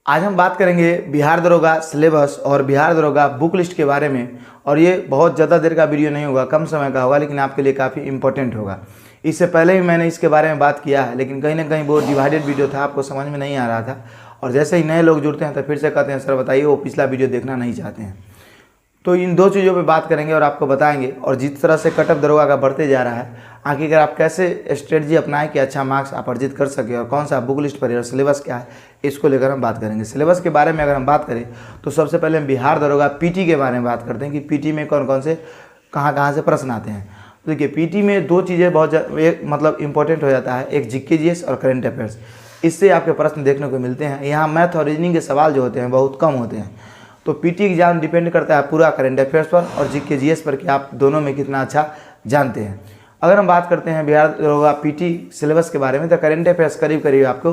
आज हम बात करेंगे बिहार दरोगा सिलेबस और बिहार दरोगा बुक लिस्ट के बारे में। और ये बहुत ज़्यादा देर का वीडियो नहीं होगा, कम समय का होगा, लेकिन आपके लिए काफ़ी इंपॉर्टेंट होगा। इससे पहले भी मैंने इसके बारे में बात किया है, लेकिन कहीं ना कहीं वो डिवाइडेड वीडियो था, आपको समझ में नहीं आ रहा था। और जैसे ही नए लोग जुड़ते हैं तो फिर से कहते हैं सर बताइए, वो पिछला वीडियो देखना नहीं चाहते हैं। तो इन दो चीज़ों पे बात करेंगे और आपको बताएंगे। और जिस तरह से कटअप दरोगा का बढ़ते जा रहा है, आखिरकार आप कैसे स्ट्रेटजी अपनाएं कि अच्छा मार्क्स आप अर्जित कर सके, और कौन सा बुक लिस्ट पर है और सिलेबस क्या है, इसको लेकर हम बात करेंगे। सिलेबस के बारे में अगर हम बात करें तो सबसे पहले हम बिहार दरोगा पीटी के बारे में बात करते हैं कि पीटी में कौन कौन से कहाँ से प्रश्न आते हैं। तो देखिए, पीटी में दो चीज़ें बहुत मतलब इंपॉर्टेंट हो जाता है, एक जीके जीएस और करंट अफेयर्स। इससे आपके प्रश्न देखने को मिलते हैं। यहाँ मैथ और रीजनिंग के सवाल जो होते हैं बहुत कम होते हैं। तो पीटी एग्जाम डिपेंड करता है पूरा करंट अफेयर्स पर और जीके जीएस पर कि आप दोनों में कितना अच्छा जानते हैं। अगर हम बात करते हैं बिहार दरोगा पीटी सिलेबस के बारे में, तो करंट अफेयर्स करीब करीब आपको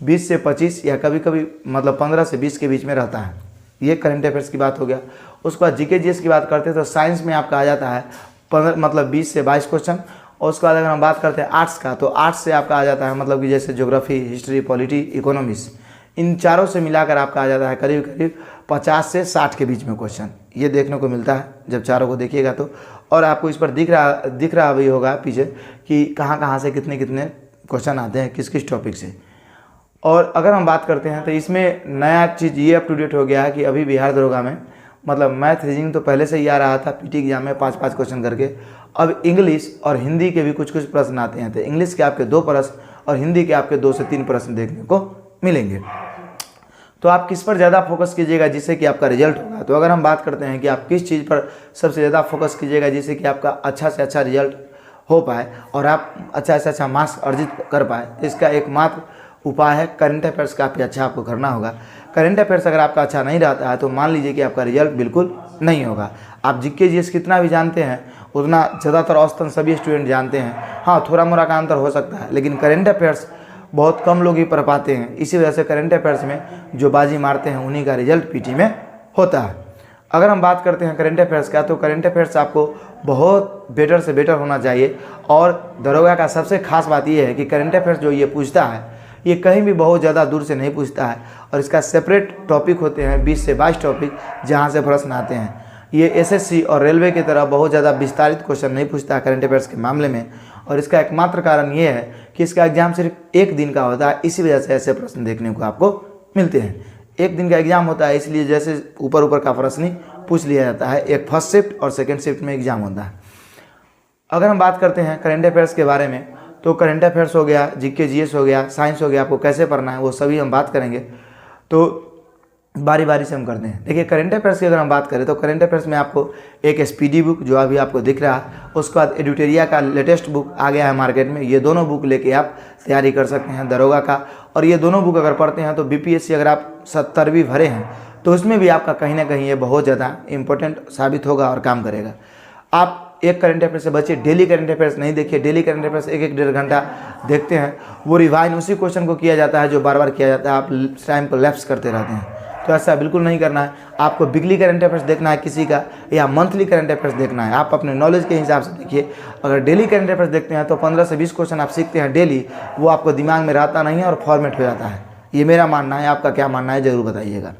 20 से 25 या कभी कभी मतलब 15 से 20 के बीच में रहता है। ये करंट अफेयर्स की बात हो गया। उसके बाद जीके जीएस की बात करते हैं तो साइंस में आपका आ जाता है 20 से 22 क्वेश्चन। और उसके बाद अगर हम बात करते हैं आर्ट्स का, तो आर्ट्स से आपका आ जाता है मतलब कि जैसे ज्योग्राफी, हिस्ट्री, पॉलिटी, इकोनॉमिक्स, इन चारों से मिलाकर आपका आ जाता है करीब करीब 50 से 60 के बीच में क्वेश्चन। ये देखने को मिलता है जब चारों को देखिएगा तो। और आपको इस पर दिख रहा भी होगा पीछे कि कहाँ से कितने कितने क्वेश्चन आते हैं किस किस टॉपिक से। और अगर हम बात करते हैं तो इसमें नया चीज़ ये अप टू डेट हो गया है कि अभी बिहार दरोगा में मतलब मैथ रीजनिंग तो पहले से ही आ रहा था पीटी एग्जाम में 5-5 क्वेश्चन करके। अब इंग्लिश और हिंदी के भी कुछ कुछ प्रश्न आते हैं। तो इंग्लिश के आपके 2 प्रश्न और हिंदी के आपके 2 से 3 प्रश्न देखने को मिलेंगे। तो आप किस पर ज़्यादा फोकस कीजिएगा जिससे कि आपका रिजल्ट होगा। तो अगर हम बात करते हैं कि आप किस चीज़ पर सबसे ज़्यादा फोकस कीजिएगा जिससे कि आपका अच्छा से अच्छा रिजल्ट हो पाए और आप अच्छा से अच्छा मार्क्स अर्जित कर पाए, तो इसका एकमात्र उपाय है करंट अफेयर्स काफ़ी अच्छा आपको करना होगा। करंट अफेयर्स अगर आपका अच्छा नहीं रहता है तो मान लीजिए कि आपका रिजल्ट बिल्कुल नहीं होगा। आप जीके जीएस कितना भी जानते हैं उतना ज़्यादातर औसतन सभी स्टूडेंट जानते हैं। हाँ, थोड़ा मोड़ा का अंतर हो सकता है, लेकिन करंट अफेयर्स बहुत कम लोग ही पढ़ पाते हैं। इसी वजह से करंट अफेयर्स में जो बाजी मारते हैं उन्हीं का रिजल्ट पीटी में होता है। अगर हम बात करते हैं करंट अफेयर्स का, तो करंट अफेयर्स आपको बहुत बेटर से बेटर होना चाहिए। और दरोगा का सबसे खास बात यह है कि करंट अफेयर्स जो ये पूछता है ये कहीं भी बहुत ज़्यादा दूर से नहीं पूछता है। और इसका सेपरेट टॉपिक होते हैं 20 से 22 टॉपिक जहाँ से प्रश्न आते हैं। ये एसएससी और रेलवे की तरह बहुत ज़्यादा विस्तारित क्वेश्चन नहीं पूछता है करंट अफेयर्स के मामले में। और इसका एकमात्र कारण ये है कि इसका एग्जाम सिर्फ 1 दिन का होता है, इसी वजह से ऐसे प्रश्न देखने को आपको मिलते हैं। 1 दिन का एग्जाम होता है, इसलिए जैसे ऊपर का प्रश्न ही पूछ लिया जाता है। एक फर्स्ट शिफ्ट और सेकेंड शिफ्ट में एग्जाम होता है। अगर हम बात करते हैं करंट अफेयर्स के बारे में, तो करंट अफेयर्स हो गया, जीके जीएस हो गया, साइंस हो गया, आपको कैसे पढ़ना है वो सभी हम बात करेंगे। तो बारी बारी से हम करते हैं। देखिए, करंट अफेयर्स की अगर हम बात करें तो करंट अफेयर्स में आपको एक एसपीडी बुक जो अभी आपको दिख रहा है, उसके बाद एडिटोरिया का लेटेस्ट बुक आ गया है मार्केट में। ये दोनों बुक लेके आप तैयारी कर सकते हैं दरोगा का। और ये दोनों बुक अगर पढ़ते हैं तो बीपीएससी अगर आप 70 भी भरे हैं तो उसमें भी आपका कहीं ना कहीं ये बहुत ज़्यादा इंपॉर्टेंट साबित होगा और काम करेगा। आप एक करंट अफेयर से बचिए, डेली करंट अफेयर्स नहीं देखिए। डेली करंट अफेयर्स 1-1 घंटा देखते हैं, वो रिवाइज उसी क्वेश्चन को किया जाता है जो बार बार किया जाता है। आप टाइम को लैप्स करते रहते हैं, तो ऐसा बिल्कुल नहीं करना है। आपको वीकली करंट अफेयर्स देखना है किसी का, या मंथली करंट अफेयर्स देखना है। आप अपने नॉलेज के हिसाब से देखिए। अगर डेली करंट अफेयर्स देखते हैं तो 15 से 20 क्वेश्चन आप सीखते हैं डेली, वो आपको दिमाग में रहता नहीं है और फॉर्मेट हो जाता है। ये मेरा मानना है, आपका क्या मानना है ज़रूर बताइएगा।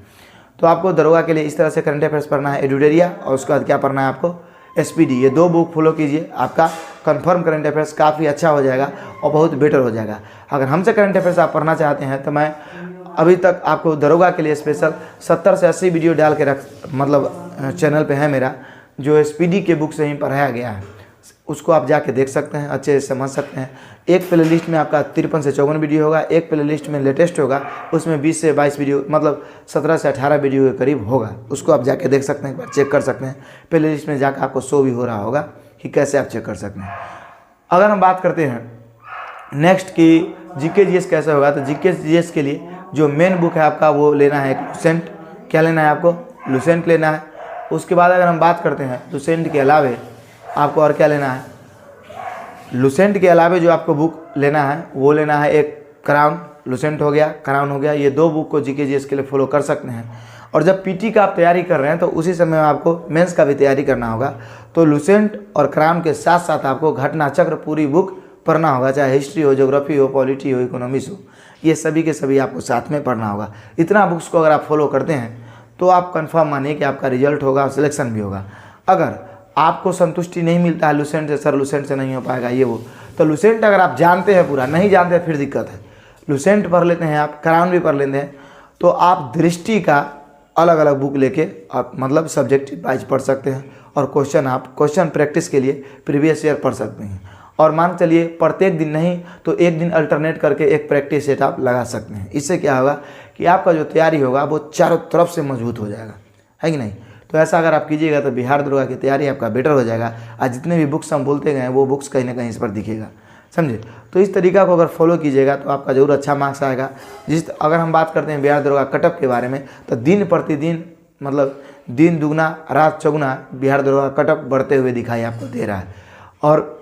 तो आपको दरोगा के लिए इस तरह से करंट अफेयर्स पढ़ना है, एडिटोरिया, और उसके बाद क्या पढ़ना है आपको, एसपीडी। ये 2 बुक फॉलो कीजिए, आपका कंफर्म करंट अफेयर्स काफ़ी अच्छा हो जाएगा और बहुत बेटर हो जाएगा। अगर हमसे करंट अफेयर्स आप पढ़ना चाहते हैं तो मैं अभी तक आपको दरोगा के लिए स्पेशल 70 से 80 वीडियो डाल के चैनल पे है मेरा, जो एसपीडी के बुक से ही पढ़ाया गया है। उसको आप जाके देख सकते हैं, अच्छे से समझ सकते हैं। एक प्ले लिस्ट में आपका 53 से 54 वीडियो होगा, एक प्ले लिस्ट में लेटेस्ट होगा, उसमें 20 से 22 वीडियो मतलब 17 से 18 वीडियो के करीब होगा। उसको आप जाके देख सकते हैं, चेक कर सकते हैं। प्ले लिस्ट में जाकर आपको शो भी हो रहा होगा कि कैसे आप चेक कर सकते हैं। अगर हम बात करते हैं नेक्स्ट की जीके जीएस कैसे होगा, तो जीके जीएस के लिए जो मेन बुक है आपका वो लेना है लुसेंट। क्या लेना है आपको, लुसेंट लेना है। उसके बाद अगर हम बात करते हैं लुसेंट के अलावे आपको और क्या लेना है, लुसेंट के अलावे जो आपको बुक लेना है वो लेना है एक क्राउन। लुसेंट हो गया, क्राउन हो गया। ये 2 बुक को जीके जीएस के लिए फॉलो कर सकते हैं। और जब पीटी का आप तैयारी कर रहे हैं तो उसी समय आपको मेंस का भी तैयारी करना होगा। तो लुसेंट और क्राउन के साथ साथ आपको घटना चक्र पूरी बुक पढ़ना होगा, चाहे हिस्ट्री हो, ज्योग्राफी हो, पॉलिटी हो, इकोनॉमिक्स हो। ये सभी के सभी आपको साथ में पढ़ना होगा। इतना बुक्स को अगर आप फॉलो करते हैं तो आप कंफर्म मानिए कि आपका रिजल्ट होगा और सिलेक्शन भी होगा। अगर आपको संतुष्टि नहीं मिलता है लुसेंट से, सर लुसेंट से नहीं हो पाएगा ये वो, तो लुसेंट अगर आप जानते हैं पूरा, नहीं जानते हैं फिर दिक्कत है। लुसेंट पढ़ लेते हैं आप, क्राउन भी पढ़ लेते हैं, तो आप दृष्टि का अलग अलग बुक लेके आप मतलब सब्जेक्टिव वाइज पढ़ सकते हैं और क्वेश्चन प्रैक्टिस के लिए प्रीवियस ईयर पढ़ सकते हैं। और मान चलिए प्रत्येक दिन नहीं तो एक दिन अल्टरनेट करके एक प्रैक्टिस सेट आप लगा सकते हैं। इससे क्या होगा कि आपका जो तैयारी होगा वो चारों तरफ से मजबूत हो जाएगा, है कि नहीं। तो ऐसा अगर आप कीजिएगा तो बिहार दरोगा की तैयारी आपका बेटर हो जाएगा। आज जितने भी बुक्स हम बोलते गए वो बुक्स कहीं ना कहीं इस पर दिखेगा, समझे। तो इस तरीका को अगर फॉलो कीजिएगा तो आपका जरूर अच्छा मार्क्स आएगा। अगर हम बात करते हैं बिहार दरोगा कटअप के बारे में, तो दिन प्रतिदिन मतलब दिन दुगना रात चौगुना बिहार दरोगा कटअप बढ़ते हुए दिखाई आपको दे रहा है। और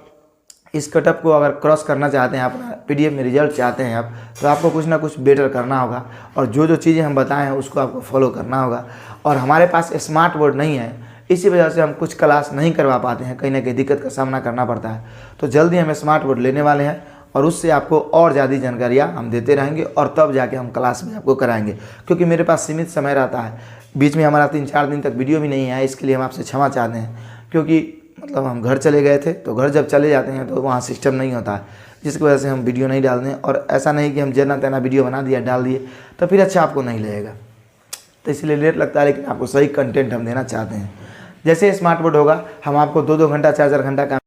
इस कटअप को अगर क्रॉस करना चाहते हैं, अपना पीडीएफ में रिजल्ट चाहते हैं आप, तो आपको कुछ ना कुछ बेटर करना होगा और जो जो चीज़ें हम बताए हैं उसको आपको फॉलो करना होगा। और हमारे पास स्मार्ट बोर्ड नहीं है, इसी वजह से हम कुछ क्लास नहीं करवा पाते हैं, कहीं ना कहीं दिक्कत का सामना करना पड़ता है। तो जल्दी हम स्मार्ट बोर्ड लेने वाले हैं और उससे आपको और ज़्यादा जानकारियाँ हम देते रहेंगे और तब जाके हम क्लास में आपको कराएंगे, क्योंकि मेरे पास सीमित समय रहता है। बीच में हमारा 3-4 दिन तक वीडियो भी नहीं है, इसके लिए हम आपसे क्षमा चाहते हैं, क्योंकि मतलब हम घर चले गए थे, तो घर जब चले जाते हैं तो वहाँ सिस्टम नहीं होता है, जिसकी वजह से हम वीडियो नहीं डालते हैं। और ऐसा नहीं कि हम जना तना वीडियो बना दिया डाल दिए तो फिर अच्छा आपको नहीं लगेगा, तो इसलिए लेट लगता है, लेकिन आपको सही कंटेंट हम देना चाहते हैं। जैसे स्मार्ट बोर्ड होगा हम आपको 2-2 घंटा 4-4 घंटा का